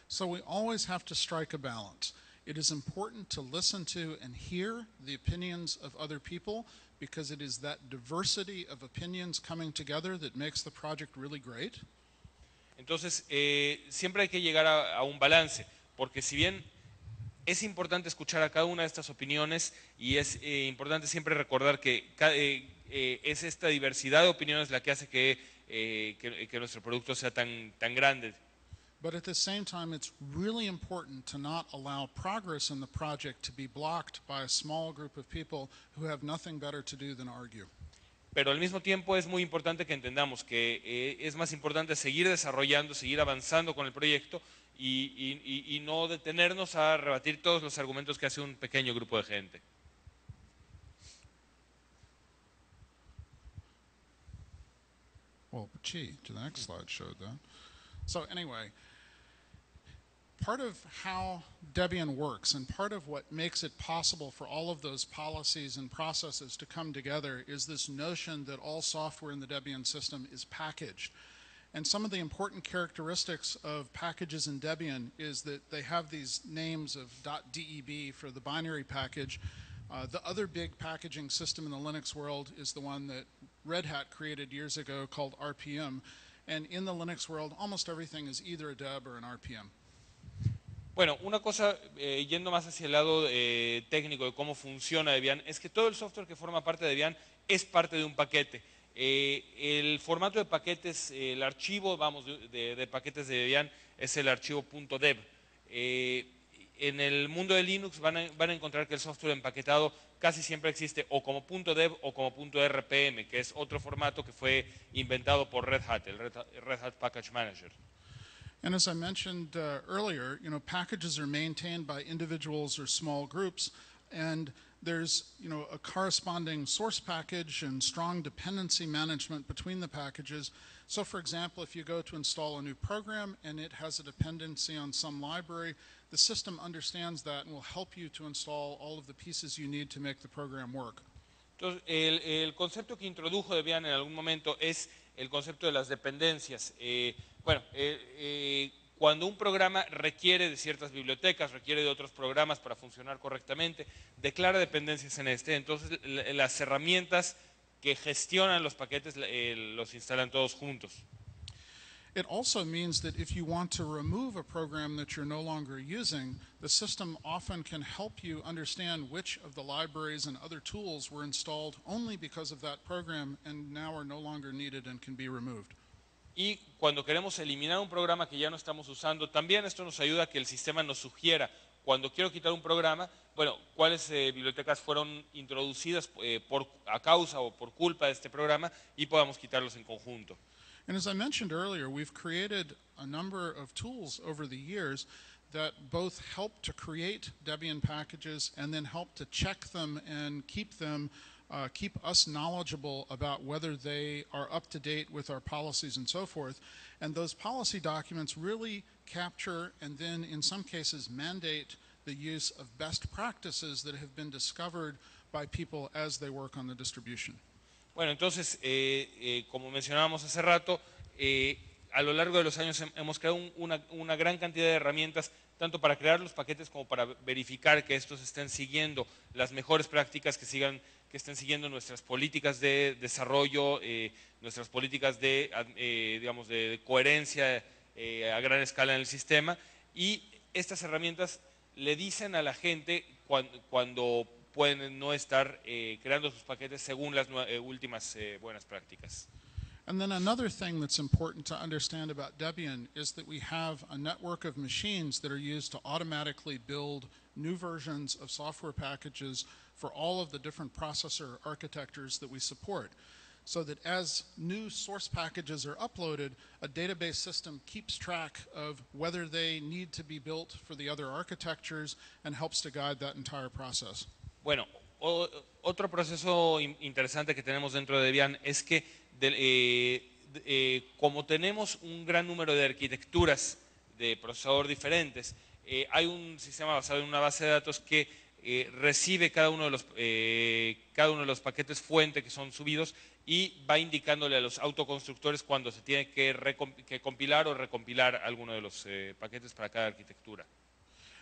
So we always have to strike a balance. It is important to listen to and hear the opinions of other people because it is that diversity of opinions coming together that makes the project really great. Entonces, siempre hay que llegar a un balance, porque si bien es importante escuchar a cada una de estas opiniones y es importante siempre recordar que es esta diversidad de opiniones la que hace que nuestro producto sea tan grande. But at the same time, it's really important to not allow progress in the project to be blocked by a small group of people who have nothing better to do than argue. Pero al mismo tiempo es muy importante que entendamos que es más importante seguir desarrollando, seguir avanzando con el proyecto y no detenernos a rebatir todos los argumentos que hace un pequeño grupo de gente. Well, gee, the next slide showed that. So anyway, part of how Debian works and part of what makes it possible for all of those policies and processes to come together is this notion that all software in the Debian system is packaged. And some of the important characteristics of packages in Debian is that they have these names of .deb for the binary package. The other big packaging system in the Linux world is the one that Red Hat created years ago called RPM. And in the Linux world, almost everything is either a deb or an RPM. Bueno, una cosa, yendo más hacia el lado técnico de cómo funciona Debian, es que todo el software que forma parte de Debian es parte de un paquete. El formato de paquetes, el archivo, vamos, de paquetes de Debian es el archivo .deb. En el mundo de Linux van a encontrar que el software empaquetado casi siempre existe o como .deb o como .rpm, que es otro formato que fue inventado por Red Hat, el Red Hat Package Manager. And as I mentioned earlier, packages are maintained by individuals or small groups, and there's, a corresponding source package and strong dependency management between the packages. So for example, if you go to install a new program and it has a dependency on some library, the system understands that and will help you to install all of the pieces you need to make the program work. Entonces, el concepto que introdujo Debian en algún momento es el concepto de las dependencias. Cuando un programa requiere de ciertas bibliotecas, requiere de otros programas para funcionar correctamente, declara dependencias en entonces las herramientas que gestionan los paquetes los instalan todos juntos. It also means that if you want to remove a program that you're no longer using, the system often can help you understand which of the libraries and other tools were installed only because of that program and now are no longer needed and can be removed. Y cuando queremos eliminar un programa que ya no estamos usando, también esto nos ayuda a que el sistema nos sugiera, cuando quiero quitar un programa, bueno, cuáles bibliotecas fueron introducidas a causa o por culpa de este programa y podamos quitarlos en conjunto. And as I mentioned earlier, we've created a number of tools over the years that both help to create Debian packages and then help to check them and keep us knowledgeable about whether they are up to date with our policies and so forth. And those policy documents really capture and then in some cases mandate the use of best practices that have been discovered by people as they work on the distribution. Bueno, entonces, como mencionábamos hace rato, a lo largo de los años hemos creado una gran cantidad de herramientas, tanto para crear los paquetes como para verificar que estos estén siguiendo las mejores prácticas, que estén siguiendo nuestras políticas de desarrollo, nuestras políticas de coherencia a gran escala en el sistema. Y estas herramientas le dicen a la gente cuando pueden no estar creando sus paquetes según las últimas buenas prácticas. And then another thing that's important to understand about Debian is that we have a network of machines that are used to automatically build new versions of software packages for all of the different processor architectures that we support. So that as new source packages are uploaded, a database system keeps track of whether they need to be built for the other architectures and helps to guide that entire process. Bueno, otro proceso interesante que tenemos dentro de Debian es que como tenemos un gran número de arquitecturas de procesador diferentes, hay un sistema basado en una base de datos que recibe cada uno de los paquetes fuente que son subidos y va indicándole a los autoconstructores cuando se tiene que compilar o recompilar alguno de los paquetes para cada arquitectura.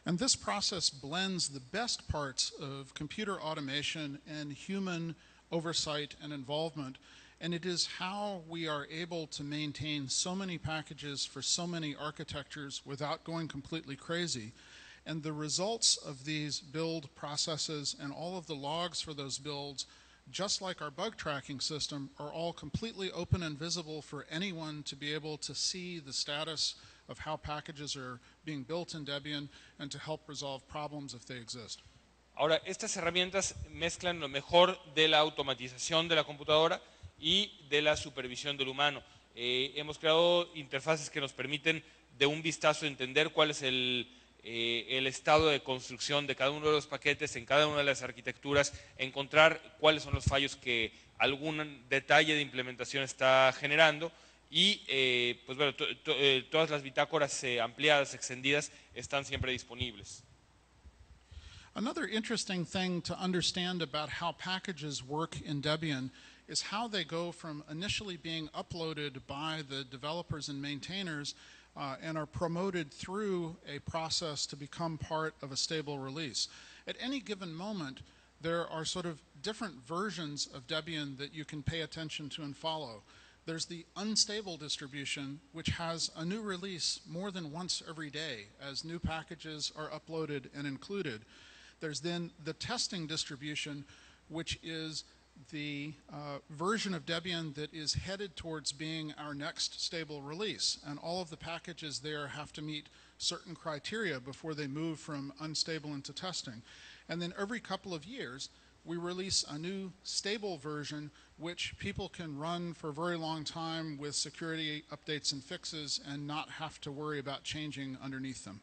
And this process blends the best parts of computer automation and human oversight and involvement, and it is how we are able to maintain so many packages for so many architectures without going completely crazy. And the results of these build processes and all of the logs for those builds, just like our bug tracking system, are all completely open and visible for anyone to be able to see the status of how packages are being built in Debian and to help resolve problems if they exist. Ahora, estas herramientas mezclan lo mejor de la automatización de la computadora y de la supervisión del humano. Hemos creado interfaces que nos permiten de un vistazo entender cuál es el estado de construcción de cada uno de los paquetes en cada una de las arquitecturas, encontrar cuáles son los fallos que algún detalle de implementación está generando y pues bueno, todas las bitácoras ampliadas, extendidas, están siempre disponibles. Another interesting thing to understand about how packages work in Debian is how they go from initially being uploaded by the developers and maintainers and are promoted through a process to become part of a stable release. At any given moment, there are sort of different versions of Debian that you can pay attention to and follow. There's the unstable distribution, which has a new release more than once every day as new packages are uploaded and included. There's then the testing distribution, which is the version of Debian that is headed towards being our next stable release. And all of the packages there have to meet certain criteria before they move from unstable into testing. And then every couple of years, we release a new stable version which people can run for a very long time with security updates and fixes and not have to worry about changing underneath them.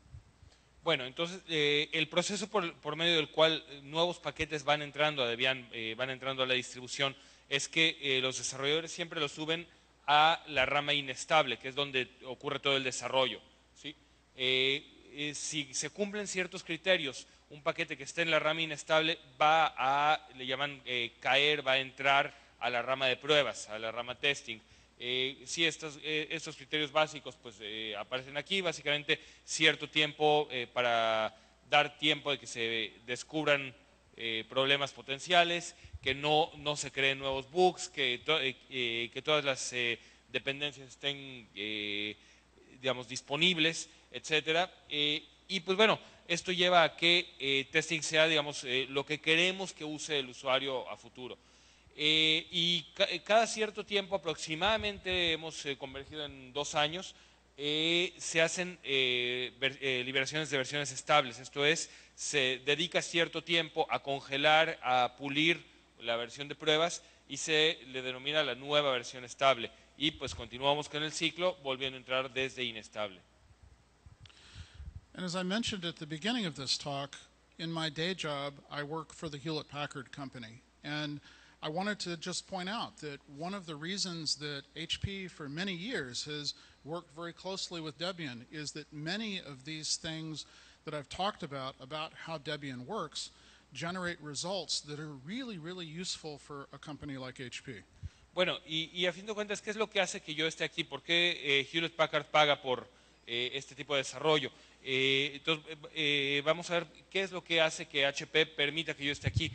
Bueno, entonces el proceso por medio del cual nuevos paquetes van entrando a Debian, van entrando a la distribución, es que los desarrolladores siempre lo suben a la rama inestable, que es donde ocurre todo el desarrollo, ¿sí? Si se cumplen ciertos criterios, un paquete que esté en la rama inestable va a, le llaman caer, va a entrar a la rama de pruebas, a la rama testing. Sí, estos criterios básicos pues aparecen aquí, básicamente cierto tiempo para dar tiempo de que se descubran problemas potenciales, que no se creen nuevos bugs, que todas las dependencias estén digamos disponibles, etcétera, y pues bueno, esto lleva a que testing sea digamos lo que queremos que use el usuario a futuro. Y cada cierto tiempo, aproximadamente hemos convergido en 2 años, se hacen liberaciones de versiones estables. Esto es, se dedica cierto tiempo a congelar, a pulir la versión de pruebas y se le denomina la nueva versión estable. Y pues continuamos con el ciclo, volviendo a entrar desde inestable. And as I mentioned at the beginning of this talk, in my day job, I work for the Hewlett-Packard Company. And I wanted to just point out that one of the reasons that HP for many years has worked very closely with Debian is that many of these things that I've talked about how Debian works, generate results that are really, really useful for a company like HP. Bueno, y a fin de cuentas, ¿qué es lo que hace que yo esté aquí? ¿Por qué Hewlett Packard paga por este tipo de desarrollo? Entonces, vamos a ver qué es lo que hace que HP permita que yo esté aquí.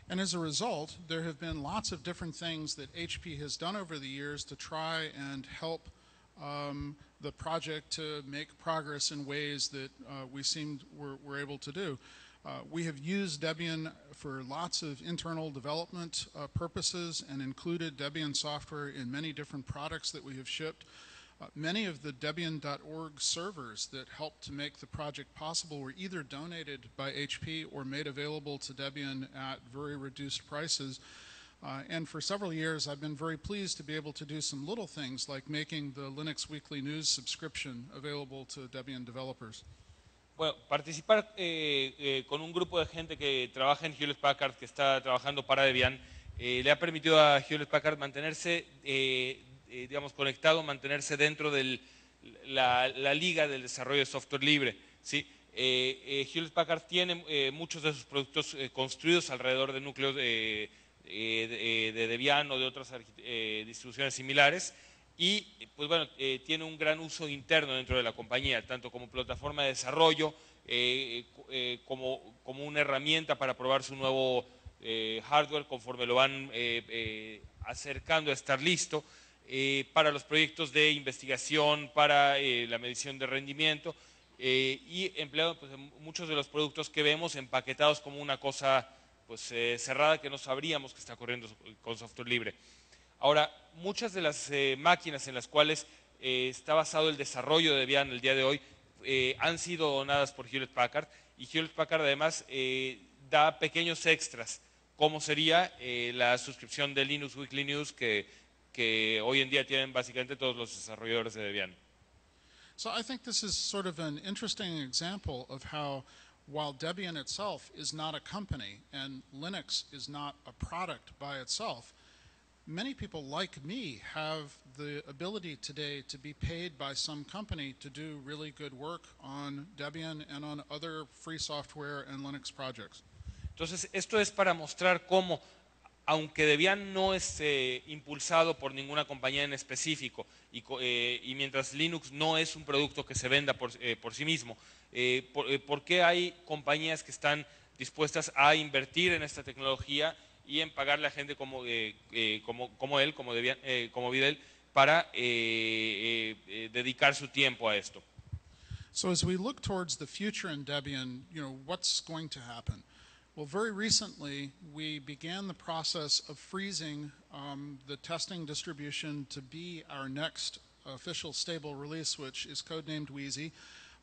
And as a result, there have been lots of different things that HP has done over the years to try and help the project to make progress in ways that we seemed we're able to do. We have used Debian for lots of internal development purposes and included Debian software in many different products that we have shipped. Many of the Debian.org servers that helped to make the project possible were either donated by HP or made available to Debian at very reduced prices. And for several years, I've been very pleased to be able to do some little things like making the Linux Weekly News subscription available to Debian developers. Bueno, participar con un grupo de gente que trabaja en Hewlett Packard, que está trabajando para Debian, le ha permitido a Hewlett Packard mantenerse, digamos, conectado, mantenerse dentro de la liga del desarrollo de software libre, ¿sí? Hewlett Packard tiene muchos de sus productos construidos alrededor de núcleos de Debian o de otras distribuciones similares y pues bueno, tiene un gran uso interno dentro de la compañía, tanto como plataforma de desarrollo, como una herramienta para probar su nuevo hardware conforme lo van acercando a estar listo, para los proyectos de investigación, para la medición de rendimiento, y empleado pues, en muchos de los productos que vemos empaquetados como una cosa pues, cerrada que no sabríamos que está corriendo con software libre. Ahora, muchas de las máquinas en las cuales está basado el desarrollo de Debian el día de hoy han sido donadas por Hewlett Packard, y Hewlett Packard además da pequeños extras, como sería la suscripción de Linux Weekly News que hoy en día tienen básicamente todos los desarrolladores de Debian. So I think this is sort of an interesting example of how, while Debian itself is not a company and Linux is not a product by itself, many people like me have the ability today to be paid by some company to do really good work on Debian and on other free software and Linux projects. Entonces, esto es para mostrar cómo, aunque Debian no es impulsado por ninguna compañía en específico y mientras Linux no es un producto que se venda por sí mismo, ¿por qué hay compañías que están dispuestas a invertir en esta tecnología y en pagarle a gente como él, como Vidal, para dedicar su tiempo a esto? So as we look towards the future in Debian, what's going to happen? Well, very recently, we began the process of freezing the testing distribution to be our next official stable release, which is codenamed Wheezy.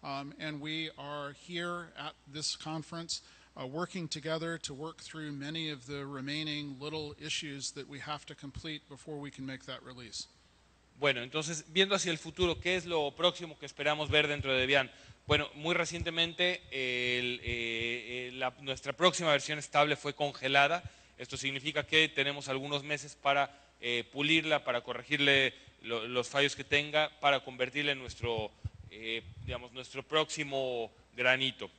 And we are here at this conference working together to work through many of the remaining little issues that we have to complete before we can make that release. Bueno, entonces, viendo hacia el futuro, ¿qué es lo próximo que esperamos ver dentro de Debian? Bueno, muy recientemente nuestra próxima versión estable fue congelada. Esto significa que tenemos algunos meses para pulirla, para corregirle los fallos que tenga, para convertirla en nuestro próximo granito.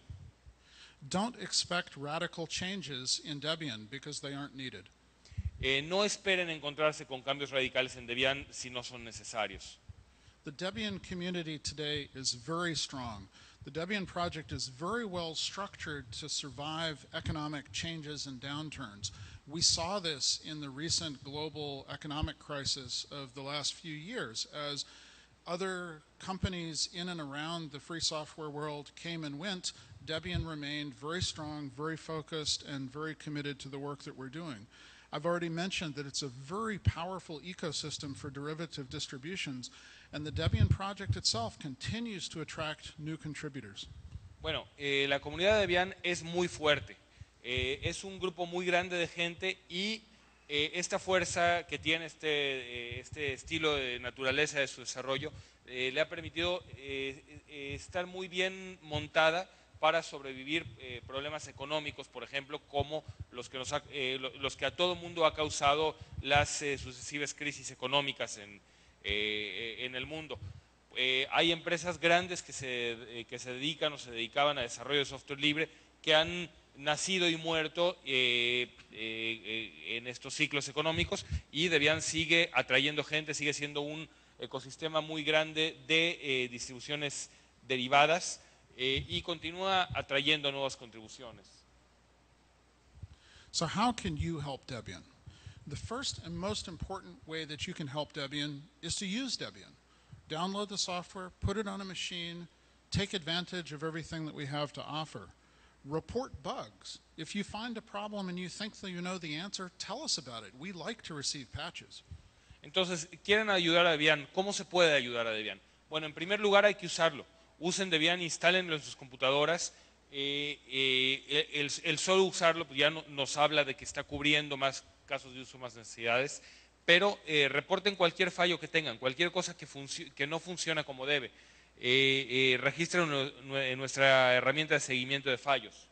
Don't expect radical changes in Debian because they aren't needed. No esperen encontrarse con cambios radicales en Debian si no son necesarios. The Debian community today is very strong. The Debian project is very well structured to survive economic changes and downturns. We saw this in the recent global economic crisis of the last few years as other companies in and around the free software world came and went. Debian remained very strong, very focused, and very committed to the work that we're doing. I've already mentioned that it's a very powerful ecosystem for derivative distributions, and the Debian project itself continues to attract new contributors. Bueno, la comunidad de Debian es muy fuerte, es un grupo muy grande de gente y esta fuerza que tiene este estilo de naturaleza de su desarrollo le ha permitido estar muy bien montada para sobrevivir problemas económicos, por ejemplo, como los que a todo mundo ha causado las sucesivas crisis económicas en el mundo. Hay empresas grandes que se dedican o se dedicaban a desarrollo de software libre que han nacido y muerto en estos ciclos económicos, y Debian sigue atrayendo gente, sigue siendo un ecosistema muy grande de distribuciones derivadas y continúa atrayendo nuevas contribuciones. So how can you help Debian? The first and most important way that you can help Debian is to use Debian. Download the software, put it on a machine, take advantage of everything that we have to offer. Report bugs. If you find a problem and you think that you know the answer, tell us about it. We like to receive patches. Entonces, ¿quieren ayudar a Debian? ¿Cómo se puede ayudar a Debian? Bueno, en primer lugar hay que usarlo. Usen Debian, instálenlo en sus computadoras. El solo usarlo pues ya nos habla de que está cubriendo más casos de uso, más necesidades, pero reporten cualquier fallo que tengan, cualquier cosa que no funciona como debe. Registren en nuestra herramienta de seguimiento de fallos.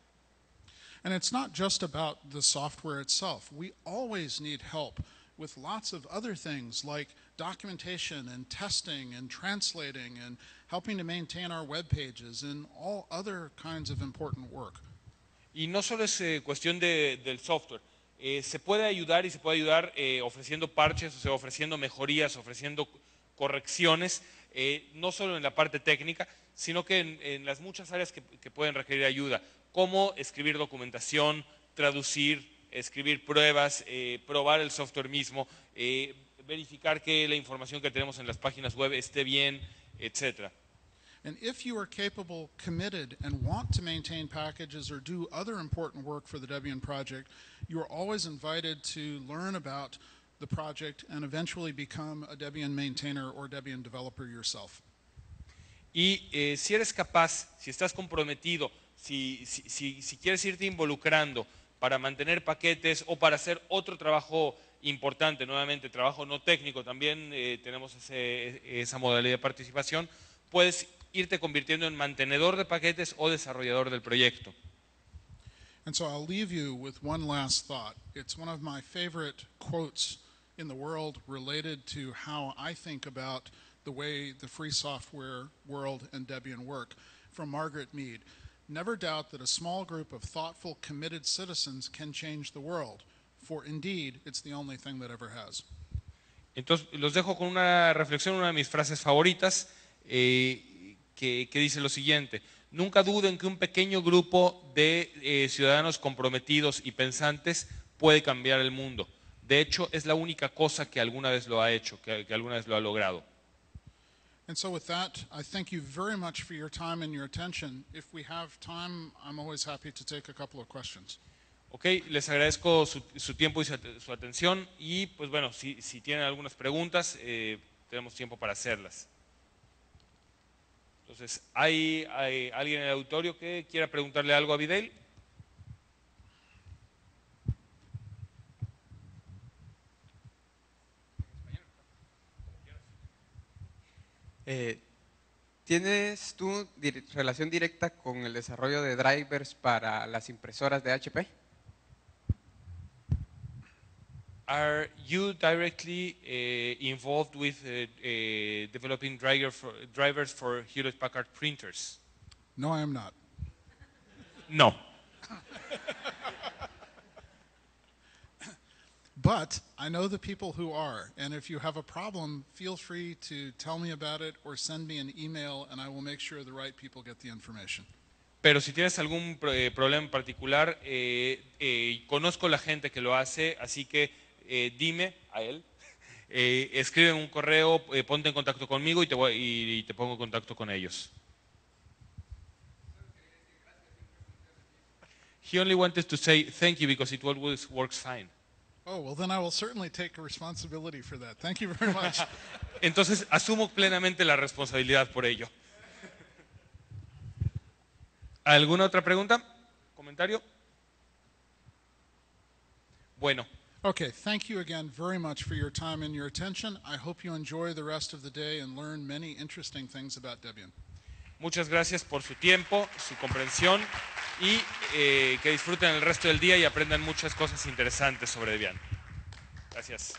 And it's not just about the software itself. We always need help with lots of other things like documentation and testing and translating and helping to maintain our web pages and all other kinds of important work. Y no solo es cuestión del software, se puede ayudar y se puede ayudar ofreciendo parches, o sea, ofreciendo mejorías, ofreciendo correcciones, no solo en la parte técnica, sino que en las muchas áreas que pueden requerir ayuda, como escribir documentación, traducir, escribir pruebas, probar el software mismo, verificar que la información que tenemos en las páginas web esté bien, etc. And if you are capable, committed, and want to maintain packages or do other important work for the Debian project, you are always invited to learn about the project and eventually become a Debian maintainer or Debian developer yourself. Y si eres capaz, si estás comprometido, si quieres irte involucrando para mantener paquetes o para hacer otro trabajo importante, nuevamente trabajo no técnico, también tenemos esa modalidad de participación, puedes irte convirtiendo en mantenedor de paquetes o desarrollador del proyecto. And so I'll leave you with one last thought. It's one of my favorite quotes in the world related to how I think about the way the free software world and Debian work, from Margaret Mead. Never doubt that a small group of thoughtful, committed citizens can change the world, for indeed, it's the only thing that ever has. Entonces, los dejo con una reflexión, una de mis frases favoritas, que dice lo siguiente: nunca duden que un pequeño grupo de ciudadanos comprometidos y pensantes puede cambiar el mundo. De hecho, es la única cosa que alguna vez lo ha hecho, que alguna vez lo ha logrado. And so with that, I thank you very much for your time and your attention. If we have time, I'm always happy to take a couple of questions. Ok, les agradezco su tiempo y su atención y pues bueno, si tienen algunas preguntas, tenemos tiempo para hacerlas. Entonces, ¿hay alguien en el auditorio que quiera preguntarle algo a Abigail? ¿Tienes tú relación directa con el desarrollo de drivers para las impresoras de HP? Are you directly involved with developing drivers for Hewlett-Packard printers? No, I am not. No. But I know the people who are, and if you have a problem, feel free to tell me about it or send me an email and I will make sure the right people get the information. Pero si tienes algún problema en particular, conozco la gente que lo hace, así que dime a él, escribe un correo, ponte en contacto conmigo y te pongo en contacto con ellos. He only wanted to say thank you because it always works fine. Oh, well then I will certainly take responsibility for that. Thank you very much. Entonces asumo plenamente la responsabilidad por ello. ¿Alguna otra pregunta? ¿Comentario? Bueno. Okay, thank you again very much for your time and your attention. I hope you enjoy the rest of the day and learn many interesting things about Debian. Muchas gracias por su tiempo, su comprensión y que disfruten el resto del día y aprendan muchas cosas interesantes sobre Debian. Gracias.